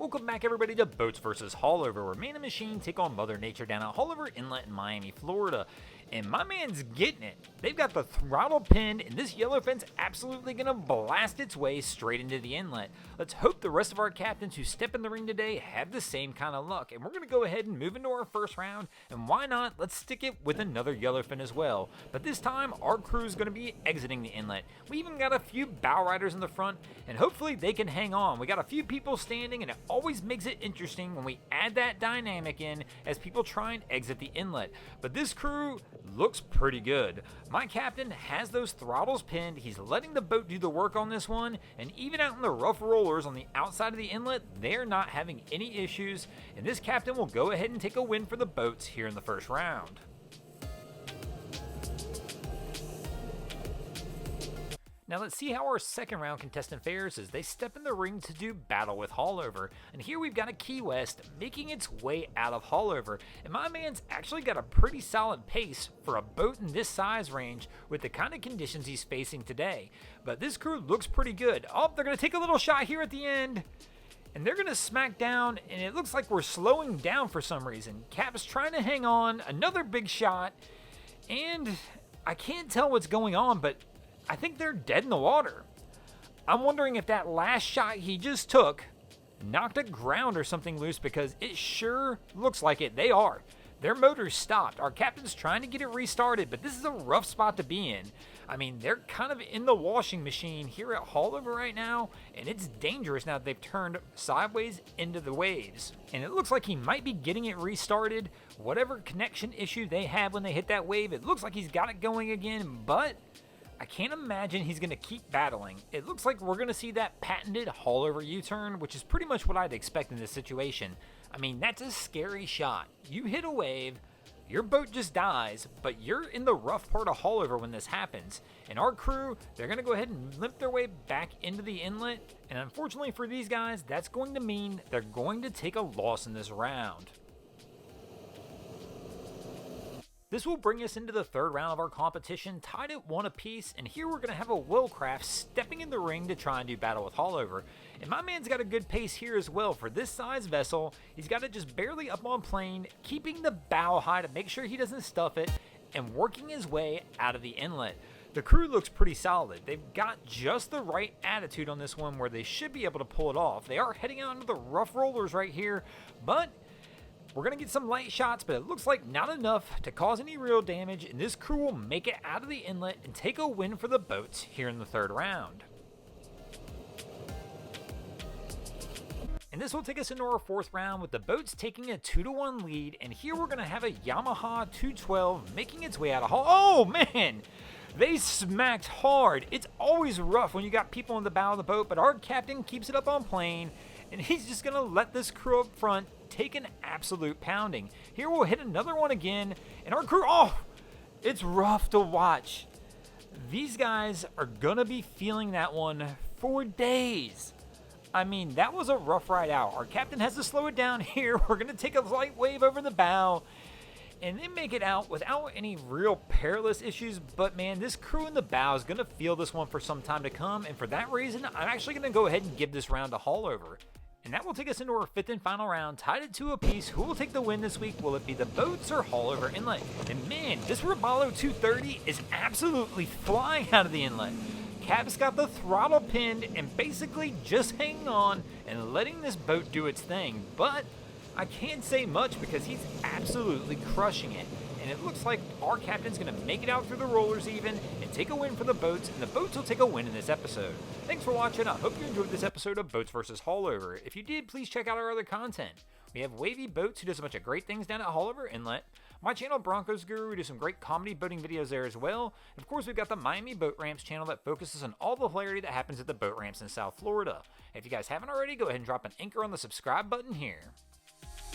Welcome back everybody to Boats vs. Haulover, where man and machine take on Mother Nature down at Haulover Inlet in Miami, Florida. And my man's getting it. They've got the throttle pinned, and this yellowfin's absolutely going to blast its way straight into the inlet. Let's hope the rest of our captains who step in the ring today have the same kind of luck. And we're going to go ahead and move into our first round, and why not, let's stick it with another yellowfin as well. But this time, our crew is going to be exiting the inlet. We even got a few bow riders in the front, and hopefully they can hang on. We got a few people standing, and it always makes it interesting when we add that dynamic in as people try and exit the inlet. But this crew looks pretty good. My captain has those throttles pinned. He's letting the boat do the work on this one, and even out in the rough rollers on the outside of the inlet, they're not having any issues, and this captain will go ahead and take a win for the boats here in the first round. Now let's see how our second round contestant fares as they step in the ring to do battle with Haulover. And here we've got a Key West making its way out of Haulover. And my man's actually got a pretty solid pace for a boat in this size range with the kind of conditions he's facing today. But this crew looks pretty good. Oh, they're going to take a little shot here at the end. And they're going to smack down, and it looks like we're slowing down for some reason. Cap's trying to hang on, another big shot. And I can't tell what's going on, but I think they're dead in the water. I'm wondering if that last shot he just took knocked a ground or something loose, because it sure looks like it. They are. Their motor's stopped. Our captain's trying to get it restarted, but this is a rough spot to be in. I mean, they're kind of in the washing machine here at Haulover right now, and it's dangerous now that they've turned sideways into the waves. And it looks like he might be getting it restarted. Whatever connection issue they had when they hit that wave, it looks like he's got it going again, but I can't imagine he's going to keep battling. It looks like we're going to see that patented Haulover U-turn, which is pretty much what I'd expect in this situation. I mean, that's a scary shot. You hit a wave, your boat just dies, but you're in the rough part of Haulover when this happens. And our crew, they're going to go ahead and limp their way back into the inlet. And unfortunately for these guys, that's going to mean they're going to take a loss in this round. This will bring us into the third round of our competition, tied at 1 apiece, and here we're going to have a Willcraft stepping in the ring to try and do battle with Haulover. And my man's got a good pace here as well. For this size vessel, he's got it just barely up on plane, keeping the bow high to make sure he doesn't stuff it, and working his way out of the inlet. The crew looks pretty solid. They've got just the right attitude on this one where they should be able to pull it off. They are heading out into the rough rollers right here, but we're going to get some light shots, but it looks like not enough to cause any real damage, and this crew will make it out of the inlet and take a win for the boats here in the third round. And this will take us into our fourth round with the boats taking a 2-1 lead, and here we're going to have a Yamaha 212 making its way out of Oh man! They smacked hard. It's always rough when you got people in the bow of the boat, but our captain keeps it up on plane, and he's just going to let this crew up front take an absolute pounding. Here we'll hit another one again, and our crew, it's rough to watch. These guys are going to be feeling that one for days. I mean, that was a rough ride out. Our captain has to slow it down here. We're going to take a light wave over the bow and then make it out without any real perilous issues. But man, this crew in the bow is going to feel this one for some time to come, and for that reason, I'm actually going to go ahead and give this round to Haulover. And that will take us into our fifth and final round, tied at 2 apiece. Who will take the win this week? Will it be the boats or Haulover Inlet? And man, this Robalo 230 is absolutely flying out of the inlet. Cap's got the throttle pinned and basically just hanging on and letting this boat do its thing. But I can't say much because he's absolutely crushing it. And it looks like our captain's going to make it out through the rollers even and take a win for the boats, and the boats will take a win in this episode. Thanks for watching. I hope you enjoyed this episode of Boats vs. Haulover. If you did, please check out our other content. We have Wavy Boats, who does a bunch of great things down at Haulover Inlet. My channel, Broncos Guru, we do some great comedy boating videos there as well. Of course, we've got the Miami Boat Ramps channel that focuses on all the hilarity that happens at the boat ramps in South Florida. If you guys haven't already, go ahead and drop an anchor on the subscribe button here.